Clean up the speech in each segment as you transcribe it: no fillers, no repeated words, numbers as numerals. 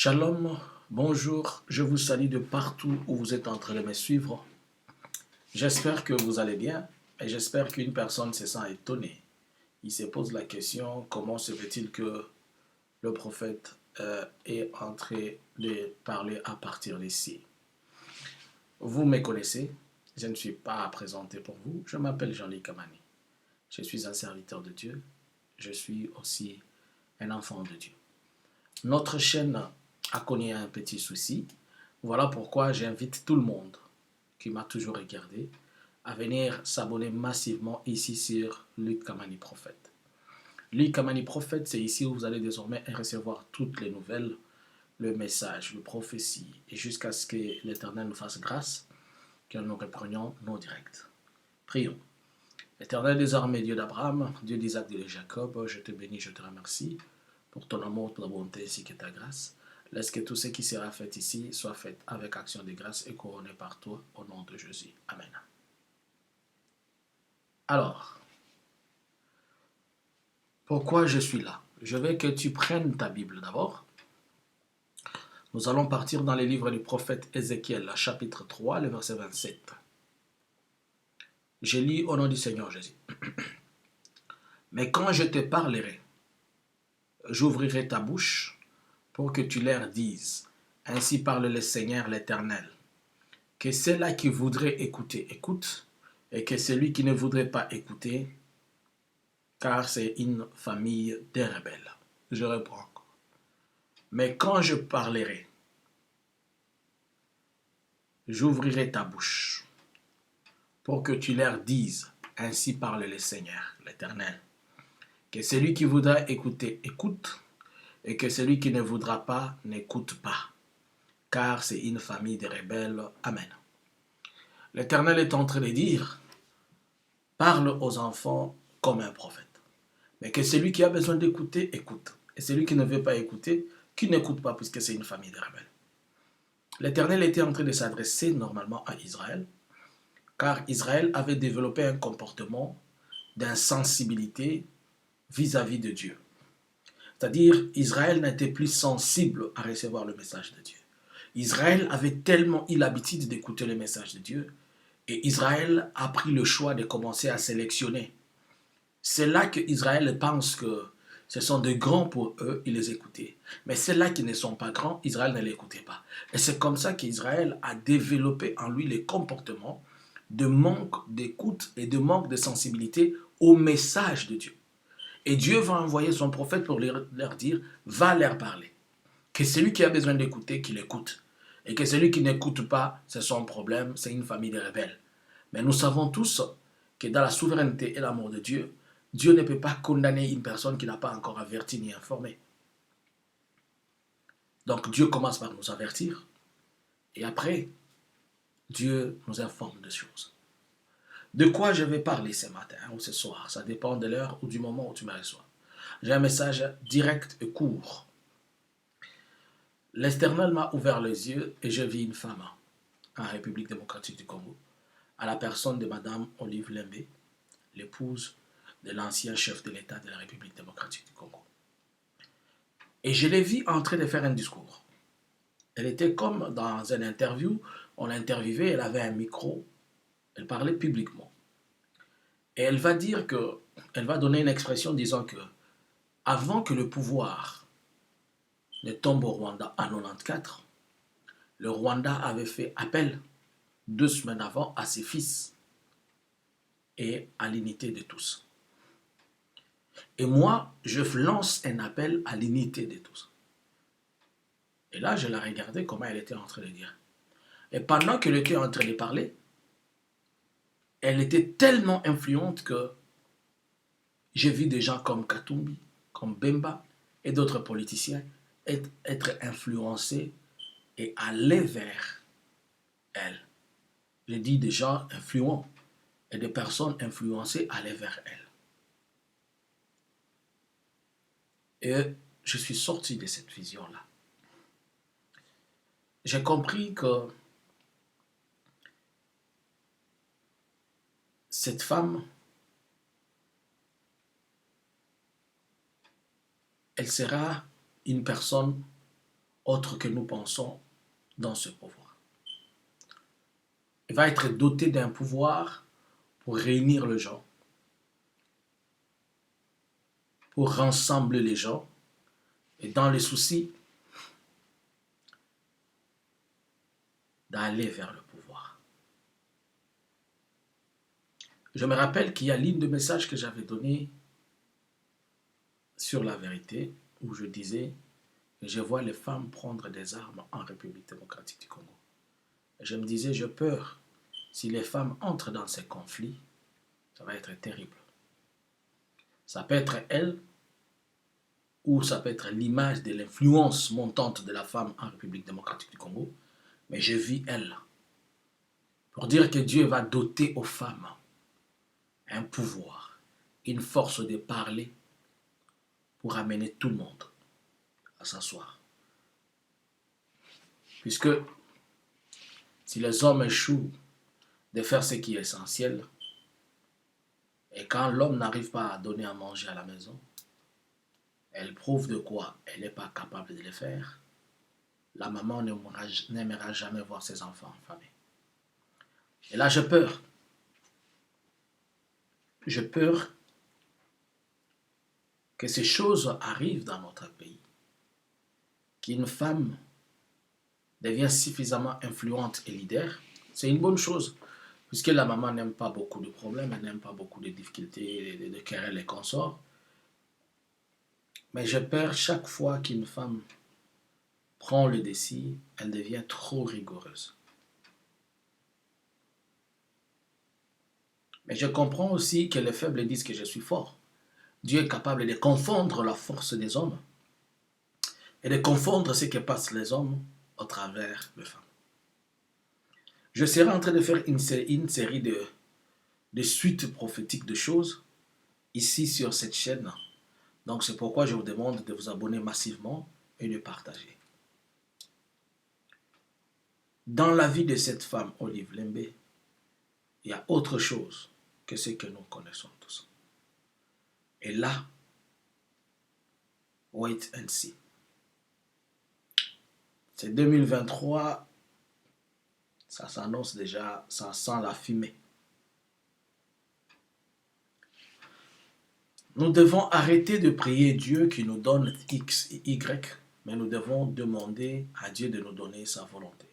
Shalom, bonjour, je vous salue de partout où vous êtes en train de me suivre. J'espère que vous allez bien et j'espère qu'une personne se sent étonnée. Il se pose la question, comment se fait-il que le prophète est en train de parler à partir d'ici? Vous me connaissez, je ne suis pas à présenter pour vous, je m'appelle Jean-Luc Kamani. Je suis un serviteur de Dieu, je suis aussi un enfant de Dieu. Notre chaîne a connu un petit souci. Voilà pourquoi j'invite tout le monde qui m'a toujours regardé à venir s'abonner massivement ici sur Luc Kamani Prophète. Luc Kamani Prophète, c'est ici où vous allez désormais recevoir toutes les nouvelles, le message, le prophétie, et jusqu'à ce que l'Éternel nous fasse grâce, que nous reprenions nos directs. Prions. Éternel des armées, Dieu d'Abraham, Dieu d'Isaac, Dieu de Jacob, je te bénis, je te remercie pour ton amour, ta bonté ainsi que ta grâce. Laisse que tout ce qui sera fait ici soit fait avec action de grâce et couronné par toi au nom de Jésus. Amen. Alors, pourquoi je suis là? Je veux que tu prennes ta Bible d'abord. Nous allons partir dans les livres du prophète Ézéchiel, chapitre 3, le verset 27. Je lis au nom du Seigneur Jésus. Mais quand je te parlerai, j'ouvrirai ta bouche pour que tu leur dises, ainsi parle le Seigneur l'Éternel, que ceux-là qui voudraient écouter, écoutent, et que celui qui ne voudrait pas écouter, car c'est une famille de rebelles. Je reprends. Mais quand je parlerai, j'ouvrirai ta bouche pour que tu leur dises, ainsi parle le Seigneur, l'Éternel, que celui qui voudra écouter, écoute, et que celui qui ne voudra pas, n'écoute pas, car c'est une famille de rebelles. Amen. L'Éternel est en train de dire, parle aux enfants comme un prophète. Mais que celui qui a besoin d'écouter, écoute. Et celui qui ne veut pas écouter, qui n'écoute pas, puisque c'est une famille de rebelles. L'Éternel était en train de s'adresser normalement à Israël, car Israël avait développé un comportement d'insensibilité vis-à-vis de Dieu. C'est-à-dire, Israël n'était plus sensible à recevoir le message de Dieu. Israël avait tellement eu l'habitude d'écouter le message de Dieu, et Israël a pris le choix de commencer à sélectionner. C'est là que Israël pense que ce sont de grands pour eux, ils les écoutaient. Mais ceux-là qui ne sont pas grands, Israël ne l'écoutait pas. Et c'est comme ça qu'Israël a développé en lui les comportements de manque d'écoute et de manque de sensibilité au message de Dieu. Et Dieu va envoyer son prophète pour leur dire, va leur parler. Que celui qui a besoin d'écouter, qu'il écoute. Et que celui qui n'écoute pas, c'est son problème, c'est une famille de rebelles. Mais nous savons tous que dans la souveraineté et l'amour de Dieu, Dieu ne peut pas condamner une personne qui n'a pas encore averti ni informé. Donc Dieu commence par nous avertir et après, Dieu nous informe des choses. De quoi je vais parler ce matin ou ce soir, ça dépend de l'heure ou du moment où tu me reçois. J'ai un message direct et court. L'Éternel m'a ouvert les yeux et je vis une femme en République démocratique du Congo, à la personne de Madame Olive Lembe, l'épouse de l'ancien chef de l'État de la République démocratique du Congo. Et je l'ai vue en train de faire un discours. Elle était comme dans une interview, on l'interviewait, elle avait un micro, elle parlait publiquement. Et elle va dire que, elle va donner une expression disant que, avant que le pouvoir ne tombe au Rwanda en 1994, le Rwanda avait fait appel 2 semaines avant à ses fils et à l'unité de tous. Et moi, je lance un appel à l'unité de tous. Et là, je la regardais comment elle était en train de dire. Et pendant qu'elle était en train de parler, elle était tellement influente que j'ai vu des gens comme Katumbi, comme Bemba et d'autres politiciens être influencés et aller vers elle. J'ai dit des gens influents et des personnes influencées aller vers elle. Et je suis sorti de cette vision-là. J'ai compris que cette femme, elle sera une personne autre que nous pensons dans ce pouvoir. Il va être doté d'un pouvoir pour réunir les gens, pour rassembler les gens, et dans les soucis d'aller vers le pouvoir. Je me rappelle qu'il y a l'une de messages que j'avais donné sur la vérité, où je disais que je vois les femmes prendre des armes en République démocratique du Congo. Et je me disais, j'ai peur, si les femmes entrent dans ces conflits, ça va être terrible. Ça peut être elles, ou ça peut être l'image de l'influence montante de la femme en République démocratique du Congo, mais je vis elle. Pour dire que Dieu va doter aux femmes un pouvoir, une force de parler pour amener tout le monde à s'asseoir. Puisque si les hommes échouent de faire ce qui est essentiel, et quand l'homme n'arrive pas à donner à manger à la maison, elle prouve de quoi elle n'est pas capable de le faire. La maman n'aimera jamais voir ses enfants affamés. Et là, j'ai peur. J'ai peur que ces choses arrivent dans notre pays. Qu'une femme devienne suffisamment influente et leader, c'est une bonne chose. Puisque la maman n'aime pas beaucoup de problèmes, elle n'aime pas beaucoup de difficultés, de querelles et consorts. Mais j'ai peur chaque fois qu'une femme prend le dessus, elle devient trop rigoureuse. Mais je comprends aussi que les faibles disent que je suis fort. Dieu est capable de confondre la force des hommes et de confondre ce que passent les hommes au travers les femmes. Je serai en train de faire une série de suites prophétiques de choses ici sur cette chaîne. Donc c'est pourquoi je vous demande de vous abonner massivement et de partager. Dans la vie de cette femme, Olive Lembe, il y a autre chose que ce que nous connaissons tous. Et là, wait and see. C'est 2023, ça s'annonce déjà, ça sent la fumée. Nous devons arrêter de prier Dieu qui nous donne X et Y, mais nous devons demander à Dieu de nous donner sa volonté.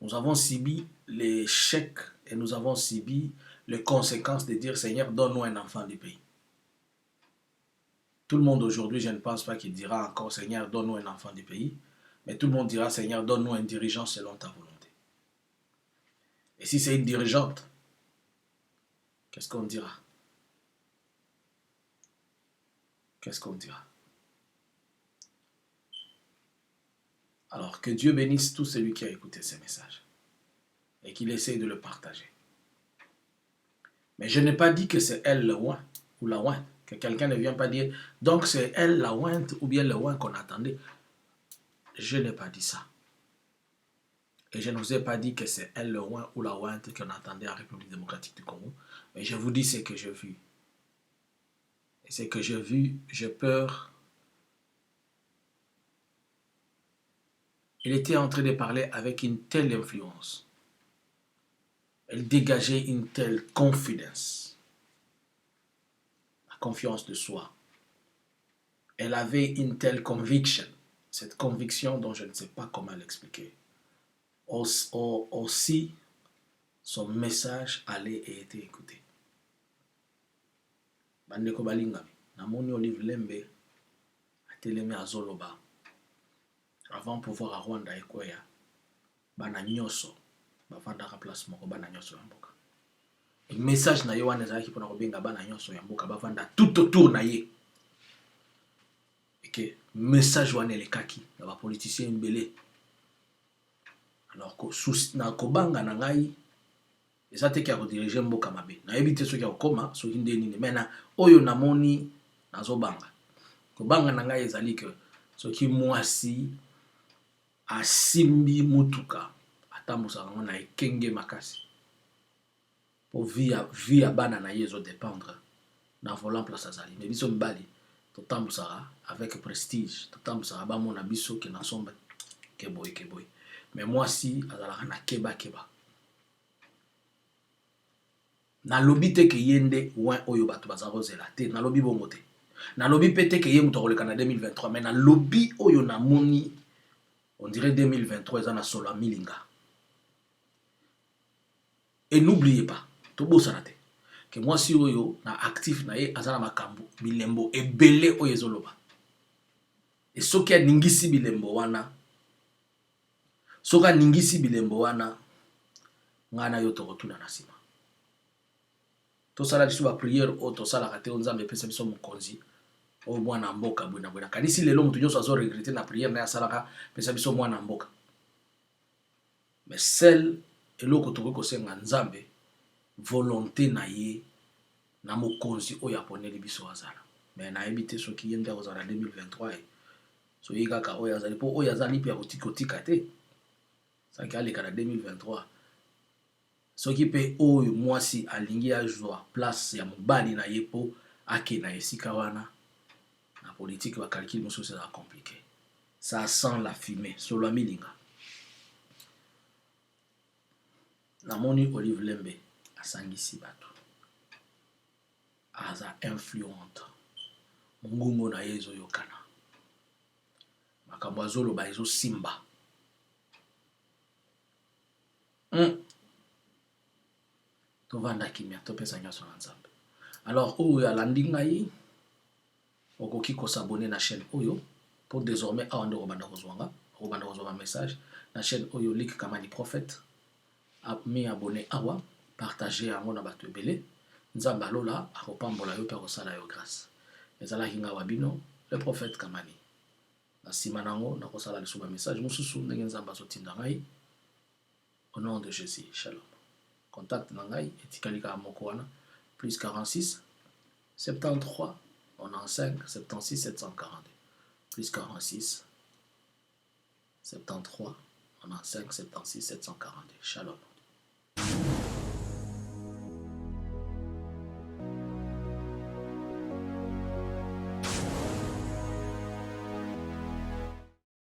Nous avons subi l'échec et nous avons subi les conséquences de dire Seigneur, donne-nous un enfant du pays. Tout le monde aujourd'hui, je ne pense pas qu'il dira encore Seigneur, donne-nous un enfant du pays, mais tout le monde dira Seigneur, donne-nous un dirigeant selon ta volonté. Et si c'est une dirigeante, qu'est-ce qu'on dira? Qu'est-ce qu'on dira? Alors, que Dieu bénisse tout celui qui a écouté ces messages et qu'il essaye de le partager. Mais je n'ai pas dit que c'est elle le oint ou la ointe. Que quelqu'un ne vient pas dire, donc c'est elle la ointe ou bien le oint qu'on attendait. Je n'ai pas dit ça. Et je ne vous ai pas dit que c'est elle le oint ou la ointe qu'on attendait en République démocratique du Congo. Mais je vous dis ce que j'ai vu. Et ce que j'ai vu, j'ai peur. Il était en train de parler avec une telle influence. Elle dégageait une telle confidence. La confiance de soi. Elle avait une telle conviction. Cette conviction dont je ne sais pas comment l'expliquer. Aussi, son message allait et était écouté. Bandeko balingami, namoni Olive Lembe atelemi azoloba. Avant pouvoir à Rwanda ekweya, bana nyoso, bafandaka place moko bana nyoso ya mboka. Le message na ye wana ezalaki mpona kobenga bana nyoso ya mboka bafanda tout autour na ye. Et que message wana elekaki na ba politicien mbele. Alors que na kobanga na ngai eza te kia kodirige mboka mabe. Nayebi te soki akokoma soki nde nini me na oyo namoni nazobanga. Kobanga na ngai ezali ke soki mwasi asimbi mutuka atambusaka ngo na ekenge makasi. Po vie ya bana na ye ezodépendre na volant place azali. Mais biso mibali totambusaka avec prestige, totambusaka bamona biso ke na somba keboy keboy. Mais mwasi azalaka na keba keba. Nalobi te ke yende ouin oyo bato bazala kozela te, nalobi bongo te. Nalobi pe te ke ye muto akoleka na 2023, mais nalobi oyo namoni on dirait 2023 eza na solo milinga. Et n'oubliez pas, tobosana te, que mwasi oyo na actif na ye azala makambo bilembo ebele oyo ezoloba. Et soki aningisi bilembo wana, soki aningisi bilembo wana, ngana yo tokotuna na sima. Tosala lisu ba prière o tosala kate onzambe pesa biso mokonzi o mwana mboka bwena bwena. Kanisi lelo mutu nyonso azo regretter na prière na ya salaka pesa biso mwana mboka. Mais celle eloko tokoki kosenga nzambe volonté na ye na mokonzi oyo aponeli biso azala. Mais nayebi te soki ye nde akozala 2023 so ye kaka oyo azali po oyo azali pe akotika te. Saki aleka na 2023. Soki pe oyo mwasi alingi azwa place ya mobali na ye po ake na esika wana na politique ba calcul mosusu c'est compliqué. Ça sent la fumée solo milinga. Namoni Olive Lembe asangisi bato. Aza influente. Ngungo na ye ezo yokana. Makambo azoloba ezo simba. Tovanda kimia topesa nyonso na nzambe. Alors oyo alandi ngai okoki ko s'abonner na chaîne oyo pour désormais awa ndo kobanda kozwa message na chaîne oyo Lik Kamani Prophète. Mi abonné awa, partager yango na bato ebele. Nzambe alola akopambola yo pe akosala yo grâce. Ezala hinga wabino le prophète Kamani. Na sima nango na kosala lisuba message mususu ndenge nzambe azotinda ngai. Au nom de Jésus, shalom. Contact na ngai etikalika moko wana plus 46 73 95 76 742 plus 46 73 95 76 742. Shalom.